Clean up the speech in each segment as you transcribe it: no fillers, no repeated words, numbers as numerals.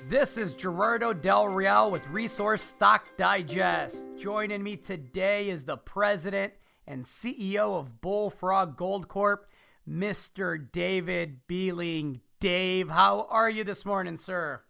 This is Gerardo Del Real with Resource Stock Digest. Joining me today is the president and CEO of Bullfrog Gold Corp, Mr. David Beling. Dave, how are you this morning, sir?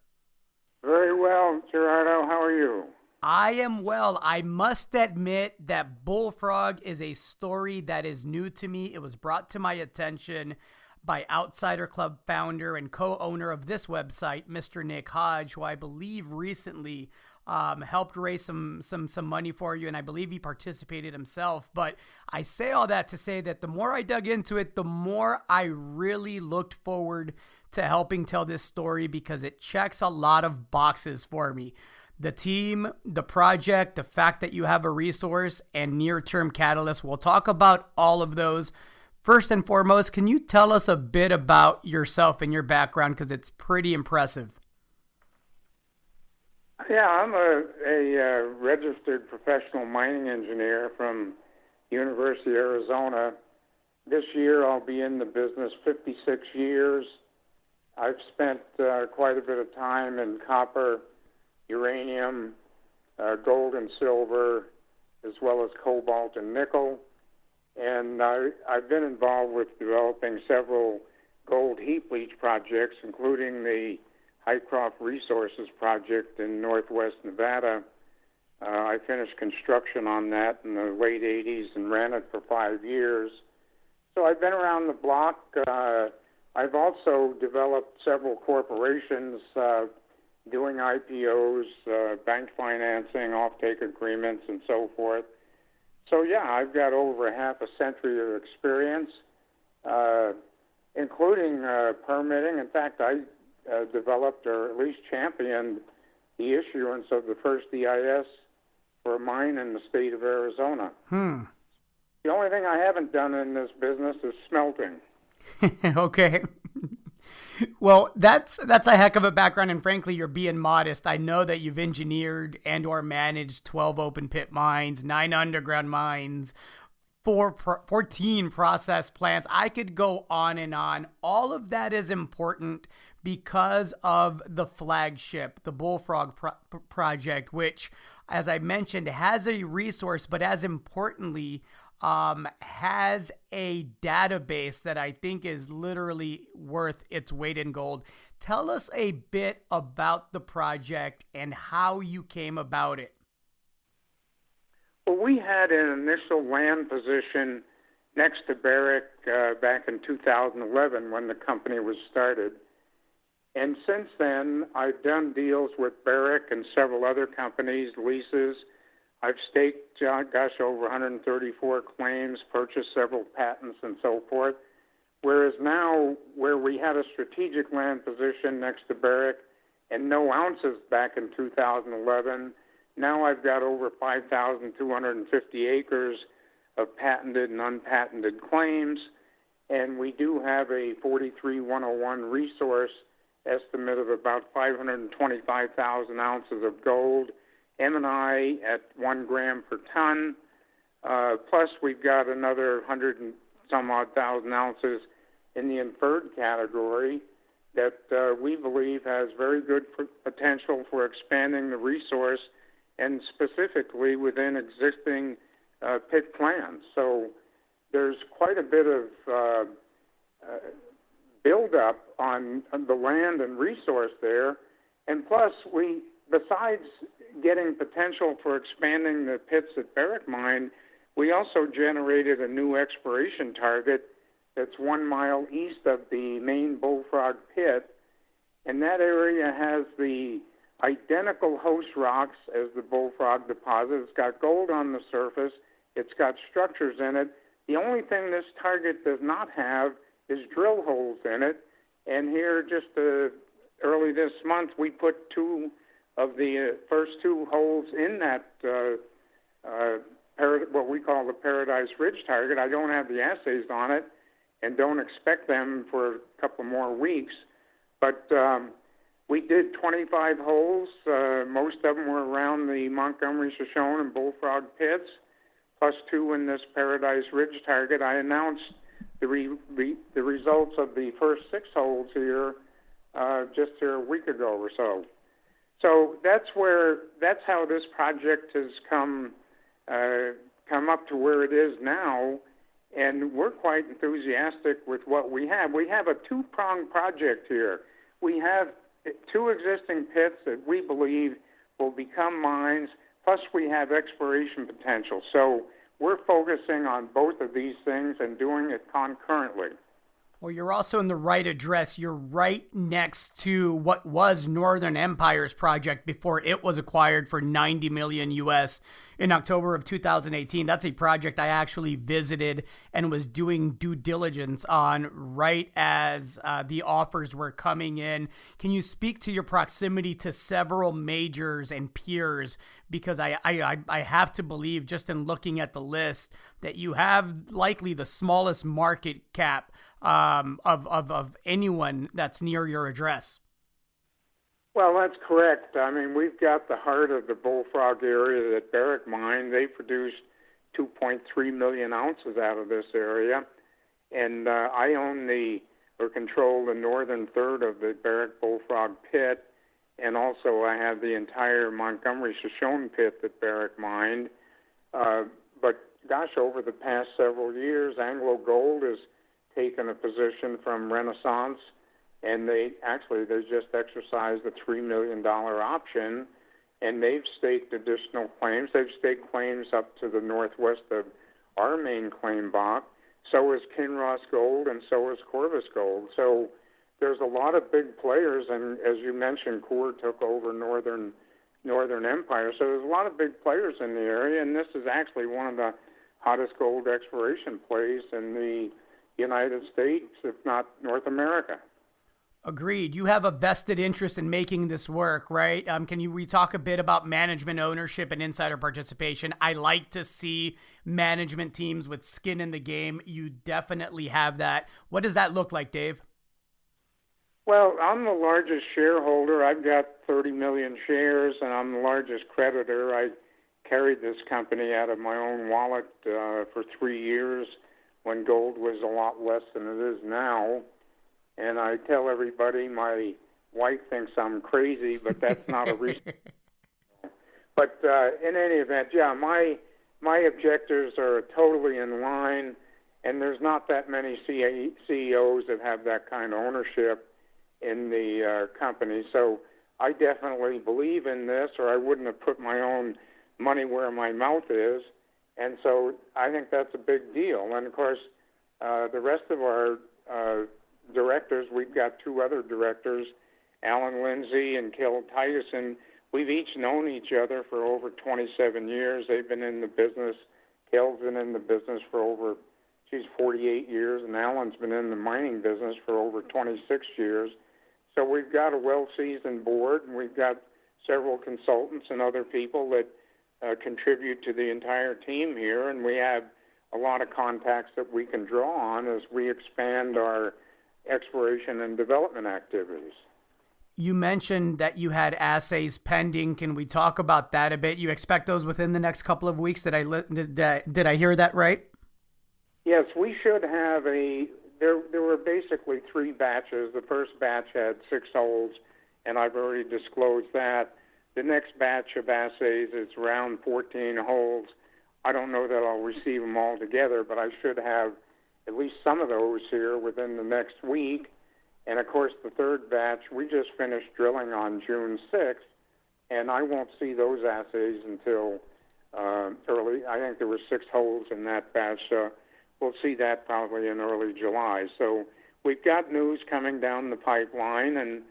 Very well, Gerardo. How are you? I am well. I must admit that Bullfrog is a story that is new to me. It was brought to my attention by Outsider Club founder and co-owner of this website, Mr. Nick Hodge, who I believe recently helped raise some money for you, and I believe he participated himself. But I say all that to say that the more I dug into it, the more I really looked forward to helping tell this story because it checks a lot of boxes for me. The team, the project, the fact that you have a resource, and near-term catalysts. We'll talk about all of those. First and foremost, can you tell us a bit about yourself and your background because it's pretty impressive? Yeah, I'm a registered professional mining engineer from University of Arizona. This year I'll be in the business 56 years. I've spent quite a bit of time in copper, uranium, gold and silver, as well as cobalt and nickel. And I've been involved with developing several gold heap leach projects, including the Hycroft Resources project in northwest Nevada. I finished construction on that in the late 80s and ran it for 5 years. So I've been around the block. I've also developed several corporations doing IPOs, bank financing, offtake agreements, and so forth. So, yeah, I've got over half a century of experience, including permitting. In fact, I developed or at least championed the issuance of the first EIS for a mine in the state of Arizona. The only thing I haven't done in this business is smelting. Okay. Well, that's a heck of a background, and frankly, you're being modest. I know that you've engineered and or managed 12 open pit mines, 9 underground mines, 14 process plants. I could go on and on. All of that is important because of the flagship, the Bullfrog project, which, as I mentioned, has a resource, but as importantly, has a database that I think is literally worth its weight in gold. Tell us a bit about the project and how you came about it. Well, we had an initial land position next to Barrick back in 2011 when the company was started. And since then, I've done deals with Barrick and several other companies, leases. I've staked, over 134 claims, purchased several patents, and so forth. Whereas now, where we had a strategic land position next to Barrick and no ounces back in 2011, now I've got over 5,250 acres of patented and unpatented claims, and we do have a 43-101 resource estimate of about 525,000 ounces of gold, M&I at 1 gram per ton, plus we've got another 100 and some odd thousand ounces in the inferred category that we believe has very good potential for expanding the resource and specifically within existing pit plans. So there's quite a bit of build-up on the land and resource there, and plus besides getting potential for expanding the pits at Barrick Mine, we also generated a new exploration target that's 1 mile east of the main Bullfrog pit, and that area has the identical host rocks as the Bullfrog deposit. It's got gold on the surface. It's got structures in it. The only thing this target does not have is drill holes in it, and here just early this month we put 2 of the first 2 holes in that what we call the Paradise Ridge target. I don't have the assays on it and don't expect them for a couple more weeks. But we did 25 holes. Most of them were around the Montgomery, Shoshone, and Bullfrog pits, plus 2 in this Paradise Ridge target. I announced the results of the first 6 holes here just here a week ago or so. So that's how this project has come up to where it is now, and we're quite enthusiastic with what we have. We have a two-pronged project here. We have two existing pits that we believe will become mines, plus we have exploration potential. So we're focusing on both of these things and doing it concurrently. Well, you're also in the right address. You're right next to what was Northern Empire's project before it was acquired for 90 million US in October of 2018. That's a project I actually visited and was doing due diligence on right as the offers were coming in. Can you speak to your proximity to several majors and peers? Because I have to believe, just in looking at the list, that you have likely the smallest market cap of anyone that's near your address. Well, that's correct. I mean, we've got the heart of the Bullfrog area at Barrick Mine. They produced 2.3 million ounces out of this area, and I own or control the northern third of the Barrick Bullfrog pit, and also I have the entire Montgomery Shoshone pit that Barrick mined. But gosh, over the past several years, Anglo Gold has taken a position from Renaissance, and they just exercised a $3 million option, and they've staked additional claims. They've staked claims up to the northwest of our main claim block. So is Kinross Gold, and so is Corvus Gold. So there's a lot of big players, and as you mentioned, Coeur took over Northern Empire. So there's a lot of big players in the area, and this is actually one of the hottest gold exploration plays in the United States, if not North America. Agreed. You have a vested interest in making this work, right? We talk a bit about management ownership and insider participation? I like to see management teams with skin in the game. You definitely have that. What does that look like, Dave? Well, I'm the largest shareholder. I've got 30 million shares, and I'm the largest creditor. I carried this company out of my own wallet for 3 years when gold was a lot less than it is now. And I tell everybody my wife thinks I'm crazy, but that's not a reason. But in any event, yeah, my objectives are totally in line, and there's not that many CEOs that have that kind of ownership in the company. So I definitely believe in this, or I wouldn't have put my own money where my mouth is. And so I think that's a big deal. And, of course, the rest of our directors, we've got two other directors, Alan Lindsay and Kel Tyson. We've each known each other for over 27 years. They've been in the business. Kel's been in the business for 48 years, and Alan's been in the mining business for over 26 years. So we've got a well-seasoned board, and we've got several consultants and other people that contribute to the entire team here, and we have a lot of contacts that we can draw on as we expand our exploration and development activities. You mentioned that you had assays pending. Can we talk about that a bit? You expect those within the next couple of weeks? Did I hear that right? Yes, we should have there were basically 3 batches. The first batch had 6 holes, and I've already disclosed that. The next batch of assays is around 14 holes. I don't know that I'll receive them all together, but I should have at least some of those here within the next week. And, of course, the third batch, we just finished drilling on June 6th, and I won't see those assays until early. I think there were 6 holes in that batch, so we'll see that probably in early July. So we've got news coming down the pipeline, and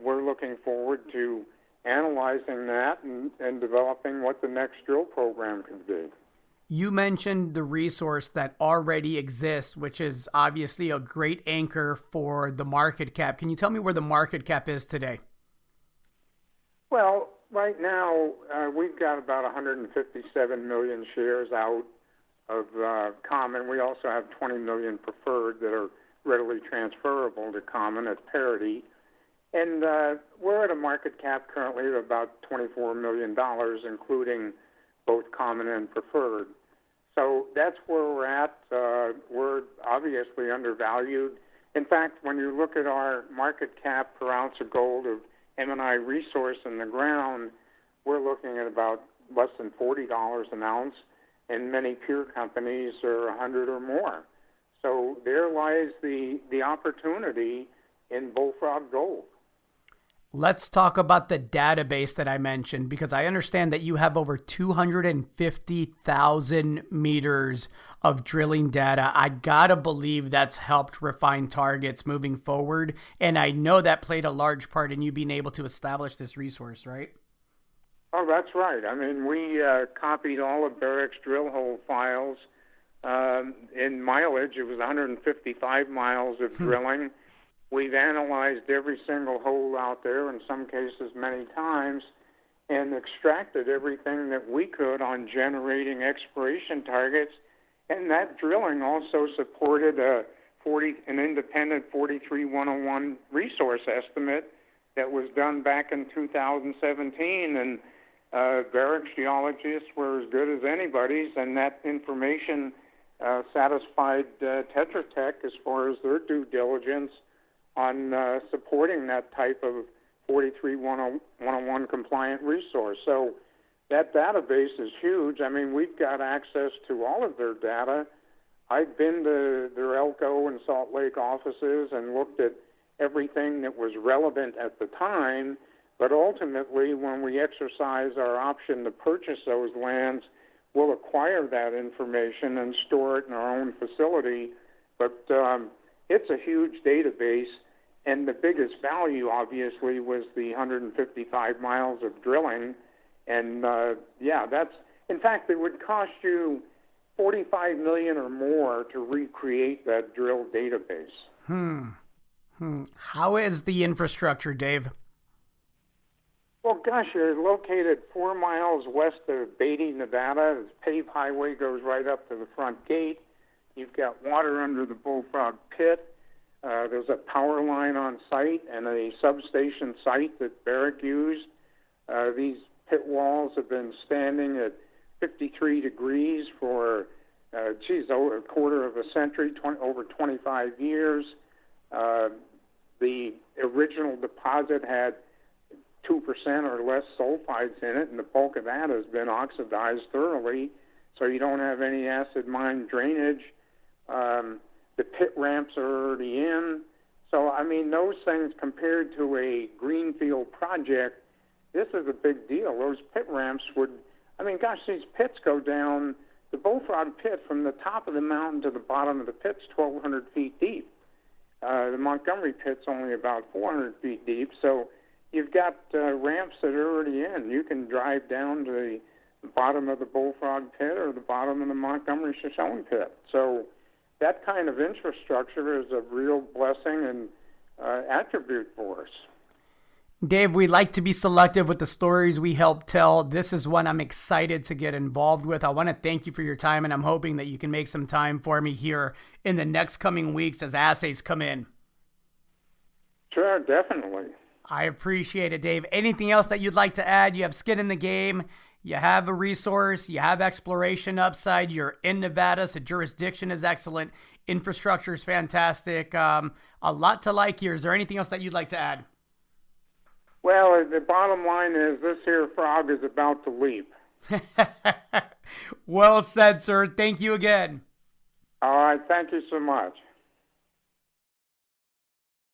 we're looking forward to analyzing that and developing what the next drill program could be. You mentioned the resource that already exists, which is obviously a great anchor for the market cap. Can you tell me where the market cap is today? Well, right now, we've got about 157 million shares out of common. We also have 20 million preferred that are readily transferable to common at parity. And we're at a market cap currently of about $24 million, including both common and preferred. So that's where we're at. We're obviously undervalued. In fact, when you look at our market cap per ounce of gold of M&I resource in the ground, we're looking at about less than $40 an ounce, and many peer companies are 100 or more. So there lies the opportunity in Bullfrog Gold. Let's talk about the database that I mentioned, because I understand that you have over 250,000 meters of drilling data. I gotta believe that's helped refine targets moving forward. And I know that played a large part in you being able to establish this resource, right? Oh, that's right. I mean, we copied all of Barrick's drill hole files. In mileage, it was 155 miles of drilling. We've analyzed every single hole out there, in some cases many times, and extracted everything that we could on generating exploration targets. And that drilling also supported an independent 43-101 resource estimate that was done back in 2017. And Barrick's geologists were as good as anybody's, and that information satisfied Tetra Tech as far as their due diligence on supporting that type of 43-101 compliant resource. So that database is huge. I mean, we've got access to all of their data. I've been to their Elko and Salt Lake offices and looked at everything that was relevant at the time, but ultimately when we exercise our option to purchase those lands, we'll acquire that information and store it in our own facility. But it's a huge database. And the biggest value, obviously, was the 155 miles of drilling. And, that's, in fact, it would cost you $45 million or more to recreate that drill database. How is the infrastructure, Dave? Well, gosh, you're located 4 miles west of Beatty, Nevada. The paved highway goes right up to the front gate. You've got water under the Bullfrog pit. There's a power line on site and a substation site that Barrick used. These pit walls have been standing at 53 degrees for, over a quarter of a century, over 25 years. The original deposit had 2% or less sulfides in it, and the bulk of that has been oxidized thoroughly, so you don't have any acid mine drainage. The pit ramps are already in. So, I mean, those things compared to a greenfield project, this is a big deal. Those pit ramps these pits go down, the Bullfrog pit from the top of the mountain to the bottom of the pit's 1,200 feet deep. The Montgomery pit's only about 400 feet deep. So you've got ramps that are already in. You can drive down to the bottom of the Bullfrog pit or the bottom of the Montgomery Shoshone pit. So that kind of infrastructure is a real blessing and attribute for us. Dave, we like to be selective with the stories we help tell. This is one I'm excited to get involved with. I want to thank you for your time, and I'm hoping that you can make some time for me here in the next coming weeks as assays come in. Sure, definitely. I appreciate it, Dave. Anything else that you'd like to add? You have skin in the game. You have a resource, you have exploration upside, you're in Nevada, so jurisdiction is excellent, infrastructure is fantastic, a lot to like here. Is there anything else that you'd like to add? Well, the bottom line is this here frog is about to leap. Well said, sir. Thank you again. All right, thank you so much.